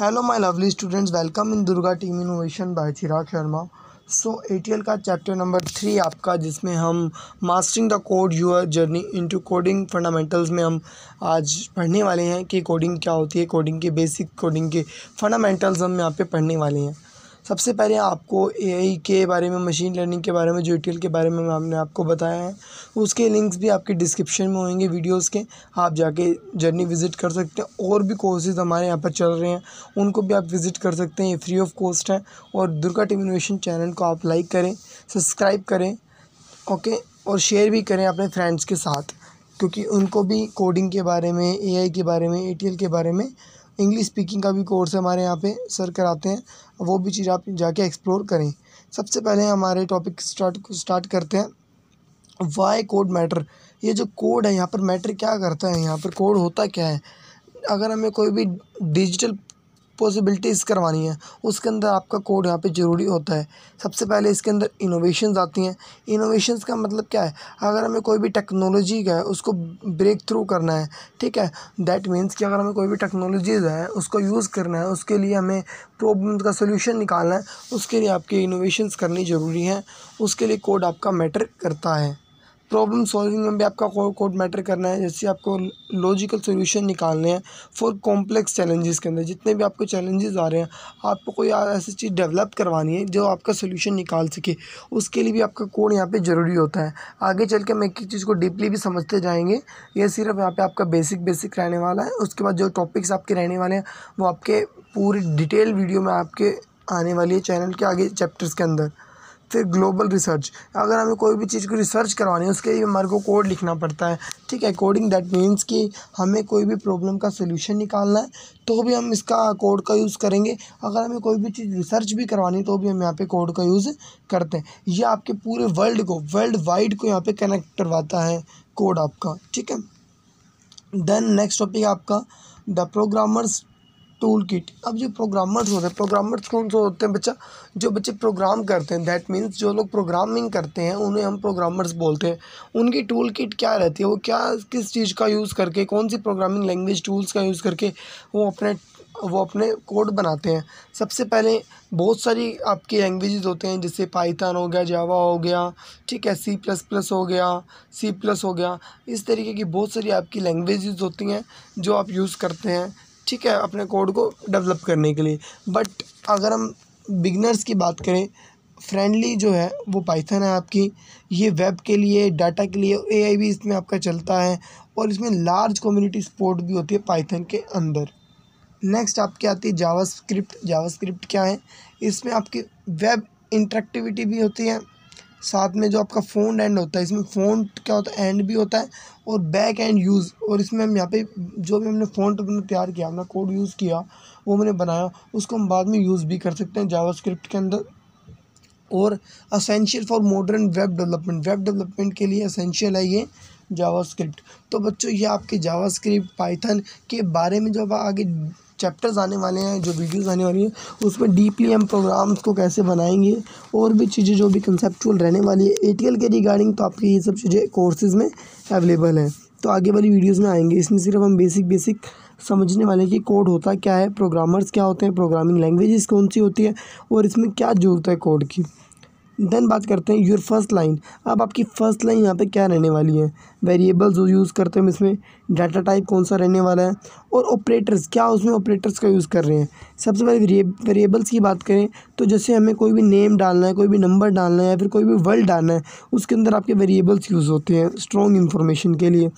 Hello my lovely students, welcome in Durga team innovation by Chirag Sharma. So ATL का chapter number 3 आपका, जिसमें हम mastering the code your journey into coding fundamentals में हम आज पढ़ने वाले हैं कि कोडिंग क्या होती है, कोडिंग के बेसिक, कोडिंग के फंडामेंटल्स हम यहाँ पे पढ़ने वाले हैं। सबसे पहले आपको एआई के बारे में, मशीन लर्निंग के बारे में, जो एटीएल के बारे में हमने आपको बताया है, उसके लिंक्स भी आपके डिस्क्रिप्शन में होंगे वीडियोस के, आप जाके जर्नी विज़िट कर सकते हैं। और भी कोर्सेज़ हमारे यहाँ पर चल रहे हैं, उनको भी आप विज़िट कर सकते हैं, ये फ्री ऑफ कॉस्ट है। और दुर्गा टीम इनोवेशन चैनल को आप लाइक करें, सब्सक्राइब करें, ओके, और शेयर भी करें अपने फ्रेंड्स के साथ, क्योंकि उनको भी कोडिंग के बारे में, एआई के बारे में, एटीएल के बारे में, इंग्लिश स्पीकिंग का भी कोर्स हमारे यहाँ पे सर कराते हैं, वो भी चीज़ आप जाके एक्सप्लोर करें। सबसे पहले हमारे टॉपिक स्टार्ट करते हैं। Why code matter. ये जो कोड है यहाँ पर मैटर क्या करता है, यहाँ पर कोड होता क्या है। अगर हमें कोई भी डिजिटल पॉसिबिलिटीज़ करवानी है, उसके अंदर आपका कोड यहाँ पे ज़रूरी होता है। सबसे पहले इसके अंदर इनोवेशंस आती हैं। इनोवेशंस का मतलब क्या है, अगर हमें कोई भी टेक्नोलॉजी का है उसको ब्रेक थ्रू करना है, ठीक है, दैट मीन्स कि अगर हमें कोई भी टेक्नोलॉजीज़ है उसको यूज़ करना है, उसके लिए हमें प्रॉब्लम का सोल्यूशन निकालना है, उसके लिए आपके इनोवेशंस करनी ज़रूरी है। उसके लिए कोड आपका मैटर करता है। प्रॉब्लम सॉल्विंग में भी आपका कोड मैटर करना है, जैसे आपको लॉजिकल सॉल्यूशन निकालने हैं फॉर कॉम्प्लेक्स चैलेंजेस के अंदर। जितने भी आपको चैलेंजेस आ रहे हैं, आपको कोई ऐसी चीज़ डेवलप करवानी है जो आपका सॉल्यूशन निकाल सके, उसके लिए भी आपका कोड यहाँ पे ज़रूरी होता है। आगे चल के हम एक चीज़ को डीपली भी समझते जाएंगे। ये सिर्फ यहाँ पे आपका बेसिक रहने वाला है। उसके बाद जो टॉपिक्स आपके रहने वाले हैं वो आपके पूरी डिटेल वीडियो में आपके आने वाली है चैनल के आगे चैप्टर्स के अंदर। फिर ग्लोबल रिसर्च। अगर हमें कोई भी चीज़ को रिसर्च करवानी है, उसके लिए हमारे को कोड लिखना पड़ता है, ठीक है। कोडिंग दैट मीन्स कि हमें कोई भी प्रॉब्लम का सोल्यूशन निकालना है तो भी हम इसका कोड का यूज़ करेंगे। अगर हमें कोई भी चीज़ रिसर्च भी करवानी है तो भी हम यहाँ पे कोड का यूज़ करते हैं। ये आपके पूरे वर्ल्ड वाइड को यहाँ पे कनेक्ट करवाता है कोड आपका, ठीक है। देन नेक्स्ट टॉपिक आपका द प्रोग्रामर्स टूल किट। अब जो प्रोग्रामर्स होते हैं, प्रोग्रामर्स कौन से होते हैं बच्चा, जो बच्चे प्रोग्राम करते हैं, दैट मीन्स जो लोग प्रोग्रामिंग करते हैं उन्हें हम प्रोग्रामर्स बोलते हैं। उनकी टूल किट क्या रहती है, वो क्या किस चीज़ का यूज़ करके, कौन सी प्रोग्रामिंग लैंग्वेज टूल्स का यूज़ करके वो अपने कोड बनाते हैं। सबसे पहले बहुत सारी आपकी लैंग्वेजेस होते हैं, जैसे पाइथन हो गया, जावा हो गया, ठीक है, C++ हो गया, C+ हो गया। इस तरीके की बहुत सारी आपकी लैंग्वेजेस होती हैं जो आप यूज़ करते हैं, ठीक है, अपने कोड को डेवलप करने के लिए। बट अगर हम बिगनर्स की बात करें, फ्रेंडली जो है वो पाइथन है आपकी। ये वेब के लिए, डाटा के लिए, एआई भी इसमें आपका चलता है, और इसमें लार्ज कम्युनिटी सपोर्ट भी होती है पाइथन के अंदर। नेक्स्ट आपकी आती है जावास्क्रिप्ट। जावास्क्रिप्ट क्या है, इसमें आपकी वेब इंटरेक्टिविटी भी होती है, साथ में जो आपका फ्रंट एंड होता है, इसमें फ्रंट क्या होता है, एंड भी होता है, और बैक एंड यूज़। और इसमें हम यहाँ पे जो भी हमने फ्रंट अपना तैयार किया, अपना कोड यूज़ किया, वो मैंने बनाया, उसको हम बाद में यूज़ भी कर सकते हैं जावास्क्रिप्ट के अंदर। और essential for modern web development के लिए असेंशियल है ये जावास्क्रिप्ट। तो बच्चों, ये आपके जावास्क्रिप्ट, पाइथन के बारे में जो आगे चैप्टर्स आने वाले हैं, जो वीडियोस आने वाली हैं, उसमें डीपली हम प्रोग्राम्स को कैसे बनाएंगे, और भी चीज़ें जो भी कंसेप्चुअल रहने वाली है एटीएल के रिगार्डिंग, तो आपकी ये सब चीज़ें कोर्सेज़ में अवेलेबल हैं। तो आगे वाली वीडियोज़ में आएंगे। इसमें सिर्फ हम बेसिक समझने वाले कि कोड होता क्या है, प्रोग्रामर्स क्या होते हैं, प्रोग्रामिंग लैंग्वेजेस कौन सी होती है, और इसमें क्या ज़रूरत है कोड की। देन बात करते हैं योर फर्स्ट लाइन। अब आपकी फ़र्स्ट लाइन यहाँ पे क्या रहने वाली है, वेरिएबल्स जो यूज़ करते हैं हम इसमें, डाटा टाइप कौन सा रहने वाला है, और ऑपरेटर्स क्या, उसमें ऑपरेटर्स का यूज़ कर रहे हैं। सबसे पहले वेरिएबल्स की बात करें तो जैसे हमें कोई भी नेम डालना है, कोई भी नंबर डालना है, या फिर कोई भी वर्ड डालना है, उसके अंदर आपके वेरिएबल्स यूज़ होते हैं स्ट्रॉन्ग इन्फॉर्मेशन के लिए।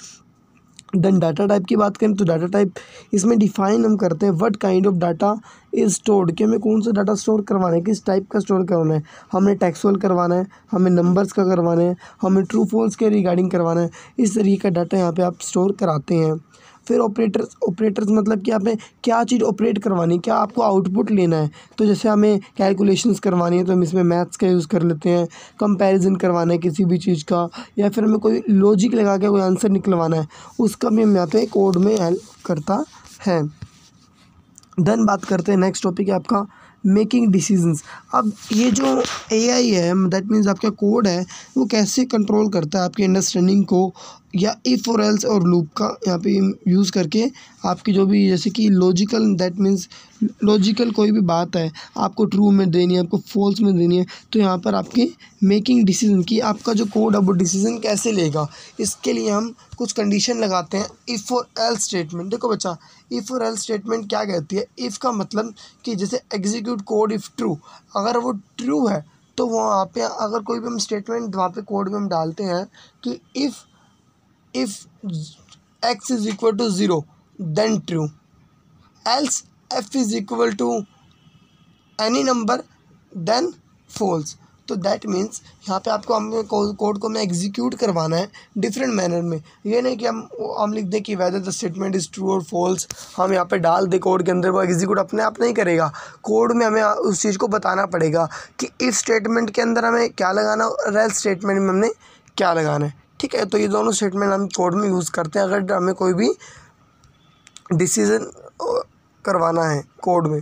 देन डाटा टाइप की बात करें तो डाटा टाइप इसमें डिफाइन हम करते हैं what kind of data is stored, कि हमें कौन सा डाटा स्टोर करवाना है, किस टाइप का स्टोर करवाना है। हमें टेक्सुअल करवाना है, हमें नंबर्स का करवाना है, हमें ट्रू फॉल्स के रिगार्डिंग करवाना है। इस तरीके का डाटा यहाँ पे आप स्टोर कराते हैं। फिर ऑपरेटर्स मतलब कि आपने क्या चीज़ ऑपरेट करवानी है, क्या आपको आउटपुट लेना है। तो जैसे हमें कैलकुलेशंस करवानी है तो हम इसमें मैथ्स का यूज़ कर लेते हैं, कंपैरिजन करवाना है किसी भी चीज़ का, या फिर हमें कोई लॉजिक लगा के कोई आंसर निकलवाना है, उसका भी हम यहाँ पे कोड में हेल्प करता है। देन बात करते हैं, नेक्स्ट टॉपिक है आपका मेकिंग डिसीजंस। अब ये जो एआई है, दैट मीन्स आपका कोड है, वो कैसे कंट्रोल करता है आपकी अंडरस्टैंडिंग को, या इफ़ और एल्स और लूप का यहाँ पे यूज़ करके आपकी जो भी, जैसे कि लॉजिकल, दैट मीन्स लॉजिकल कोई भी बात है आपको ट्रू में देनी है, आपको फॉल्स में देनी है, तो यहाँ पर आपकी मेकिंग डिसीजन की आपका जो कोड है वो डिसीजन कैसे लेगा, इसके लिए हम कुछ कंडीशन लगाते हैं। इफ़ और एल्स स्टेटमेंट, देखो बच्चा, इफ़ और एल्स स्टेटमेंट क्या कहती है? इफ़ का मतलब कि जैसे एग्जीक्यूट कोड इफ़ ट्रू, अगर वो ट्रू है तो वहाँ पे अगर कोई भी हम स्टेटमेंट वहाँ पे कोड में हम डालते हैं कि if x is equal to 0 then true, else f is equal to any number then false. तो दैट मीन्स यहाँ पे आपको हमें कोड को हमें एग्जीक्यूट करवाना है डिफरेंट मैनर में। ये नहीं कि हम लिख दें कि whether the statement is true और फॉल्स, हम यहाँ पे डाल दें कोड के अंदर, वो एग्जीक्यूट अपने आप नहीं करेगा। कोड में हमें उस चीज़ को बताना पड़ेगा कि इफ़ स्टेटमेंट के अंदर हमें क्या लगाना और एल्स स्टेटमेंट में हमने क्या लगाना है, ठीक है। तो ये दोनों स्टेटमेंट हम कोड में यूज़ करते हैं अगर हमें कोई भी डिसीजन करवाना है कोड में।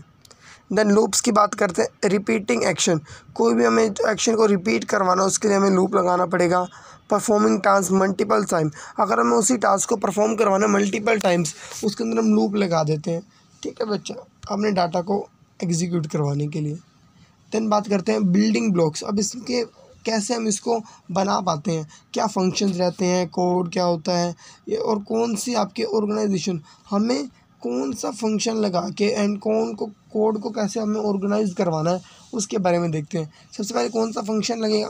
देन लूप्स की बात करते हैं। रिपीटिंग एक्शन, कोई भी हमें एक्शन को रिपीट करवाना उसके लिए हमें लूप लगाना पड़ेगा। परफॉर्मिंग टास्क मल्टीपल टाइम, अगर हमें उसी टास्क को परफॉर्म करवाना मल्टीपल टाइम्स, उसके अंदर हम लूप लगा देते हैं, ठीक है बच्चा, अपने डाटा को एग्जीक्यूट करवाने के लिए। देन बात करते हैं बिल्डिंग ब्लॉक्स। अब इसके कैसे हम इसको बना पाते हैं, क्या फंक्शंस रहते हैं, कोड क्या होता है ये, और कौन सी आपके ऑर्गेनाइजेशन हमें कौन सा फंक्शन लगा के एंड कौन को कोड को कैसे हमें ऑर्गेनाइज करवाना है उसके बारे में देखते हैं। सबसे पहले कौन सा फंक्शन लगेगा,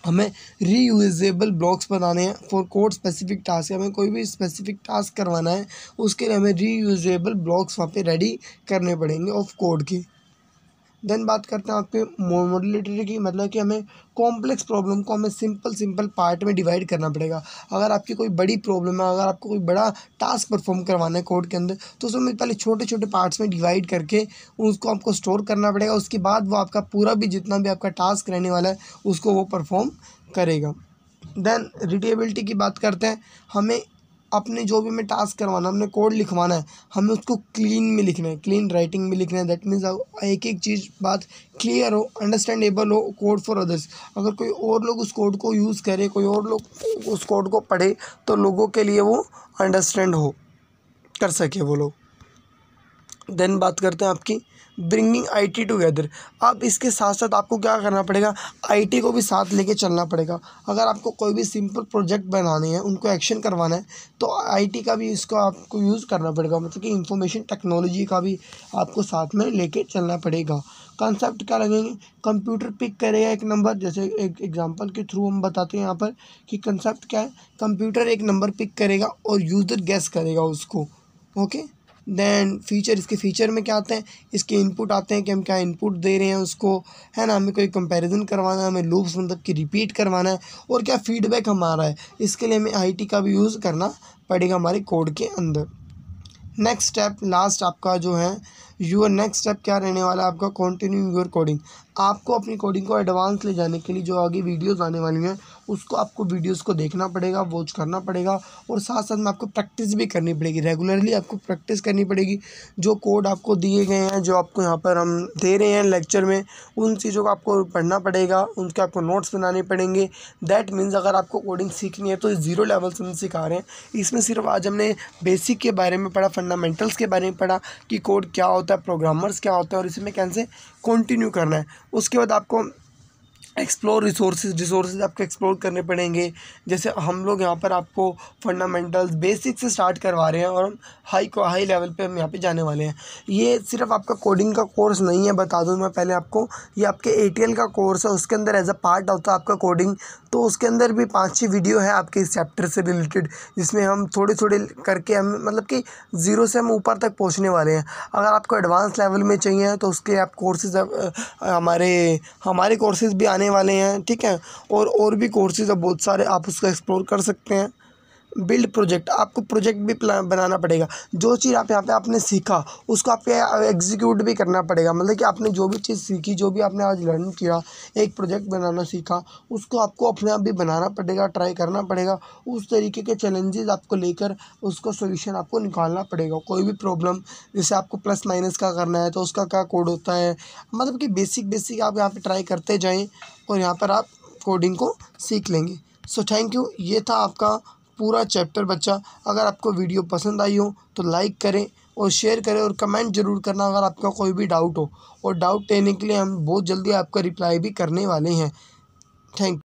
हमें रीयूजेबल ब्लॉक्स बनाने हैं फॉर कोड स्पेसिफिक टास्क। हमें कोई भी स्पेसिफिक टास्क करवाना है उसके लिए हमें रीयूजेबल ब्लॉक्स वहाँ पे रेडी करने पड़ेंगे ऑफ कोड के। देन बात करते हैं आपके मॉड्यूलरिटी की, मतलब कि हमें कॉम्प्लेक्स प्रॉब्लम को हमें सिंपल पार्ट में डिवाइड करना पड़ेगा। अगर आपकी कोई बड़ी प्रॉब्लम है, अगर आपको कोई बड़ा टास्क परफॉर्म करवाना है कोड के अंदर, तो उसमें पहले छोटे छोटे पार्ट्स में डिवाइड करके उसको आपको स्टोर करना पड़ेगा। उसके बाद वो आपका पूरा भी जितना भी आपका टास्क रहने वाला है उसको वो परफॉर्म करेगा। देन रीडेबिलिटी की बात करते हैं। हमें अपने जो भी हमें टास्क करवाना है, हमने कोड लिखवाना है, हमें उसको क्लीन में लिखना है, क्लीन राइटिंग में लिखना है। दैट मीन्स एक एक चीज़ बात क्लियर हो, अंडरस्टैंडेबल हो कोड फॉर अदर्स। अगर कोई और लोग उस कोड को यूज़ करे, कोई और लोग उस कोड को पढ़े, तो लोगों के लिए वो अंडरस्टैंड हो कर सके वो लोग। देन बात करते हैं आपकी ब्रिंगिंग आईटी टुगेदर। अब इसके साथ साथ आपको क्या करना पड़ेगा, आईटी को भी साथ लेके चलना पड़ेगा। अगर आपको कोई भी सिंपल प्रोजेक्ट बनाने हैं, उनको एक्शन करवाना है, तो आईटी का भी इसको आपको यूज़ करना पड़ेगा, मतलब कि इंफॉर्मेशन टेक्नोलॉजी का भी आपको साथ में लेके चलना पड़ेगा। कंसेप्ट क्या लगेंगे, कंप्यूटर पिक करेगा एक नंबर, जैसे एक एग्जांपल के थ्रू हम बताते हैं यहाँ पर कि कंसेप्ट क्या है। कंप्यूटर एक नंबर पिक करेगा और यूज़र गेस करेगा उसको, ओके। देन फीचर, इसके फीचर में क्या आते हैं, इसके इनपुट आते हैं कि हम क्या इनपुट दे रहे हैं उसको, है ना, हमें कोई कंपैरिजन करवाना है, हमें लूप्स मतलब कि रिपीट करवाना है, और क्या फीडबैक हमारा है, इसके लिए हमें आईटी का भी यूज़ करना पड़ेगा हमारे कोड के अंदर। नेक्स्ट स्टेप, लास्ट आपका जो है यूर नेक्स्ट स्टेप क्या रहने वाला है आपका, कंटिन्यू योर कोडिंग। आपको अपनी कोडिंग को एडवांस ले जाने के लिए जो आगे वीडियोस आने वाली हैं उसको आपको वीडियोस को देखना पड़ेगा, वॉच करना पड़ेगा, और साथ साथ में आपको प्रैक्टिस भी करनी पड़ेगी। रेगुलरली आपको प्रैक्टिस करनी पड़ेगी। जो कोड आपको दिए गए हैं, जो आपको यहाँ पर हम दे रहे हैं लेक्चर में, उन चीज़ों को आपको पढ़ना पड़ेगा, उनके आपको नोट्स बनाने पड़ेंगे। दैट मीन्स अगर आपको कोडिंग सीखनी है तो 0 लेवल से हम सिखा रहे हैं। इसमें सिर्फ आज हमने बेसिक के बारे में पढ़ा, फंडामेंटल्स के बारे में पढ़ा कि कोड क्या होता है, प्रोग्रामर्स क्या होता है, और इसमें कैसे कंटिन्यू करना है। उसके बाद आपको एक्सप्लोर रिसोर्सेज आपको एक्सप्लोर करने पड़ेंगे। जैसे हम लोग यहाँ पर आपको फंडामेंटल्स बेसिक से स्टार्ट करवा रहे हैं और हम हाई लेवल पे हम यहाँ पे जाने वाले हैं। ये सिर्फ आपका कोडिंग का कोर्स नहीं है, बता दूँ मैं पहले आपको, ये आपके ATL का कोर्स है, उसके अंदर एज अ पार्ट होता है आपका कोडिंग। तो उसके अंदर भी 5-6 वीडियो है आपके इस चैप्टर से रिलेटेड, जिसमें हम थोड़े थोड़े करके हम मतलब कि 0 से हम ऊपर तक पहुँचने वाले हैं। अगर आपको एडवांस लेवल में चाहिए तो उसके आप कोर्सेज हमारे कोर्सेज भी आने वाले हैं, ठीक है। और भी कोर्सेज अब बहुत सारे आप उसको एक्सप्लोर कर सकते हैं। बिल्ड प्रोजेक्ट, आपको प्रोजेक्ट भी बनाना पड़ेगा। जो चीज़ आप यहाँ पे आपने सीखा उसको आपको एग्जीक्यूट भी करना पड़ेगा। मतलब कि आपने जो भी चीज़ सीखी, जो भी आपने आज लर्न किया, एक प्रोजेक्ट बनाना सीखा, उसको आपको अपने आप भी बनाना पड़ेगा, ट्राई करना पड़ेगा। उस तरीके के चैलेंजेस आपको लेकर उसको सोल्यूशन आपको निकालना पड़ेगा। कोई भी प्रॉब्लम, जैसे आपको प्लस माइनस का करना है तो उसका क्या कोड होता है, मतलब कि बेसिक आप यहाँ पे ट्राई करते जाएं और यहाँ पर आप कोडिंग को सीख लेंगे। So thank you. ये था आपका पूरा चैप्टर बच्चा। अगर आपको वीडियो पसंद आई हो तो लाइक करें और शेयर करें और कमेंट ज़रूर करना अगर आपका कोई भी डाउट हो। और डाउट लेने के लिए हम बहुत जल्दी आपका रिप्लाई भी करने वाले हैं। थैंक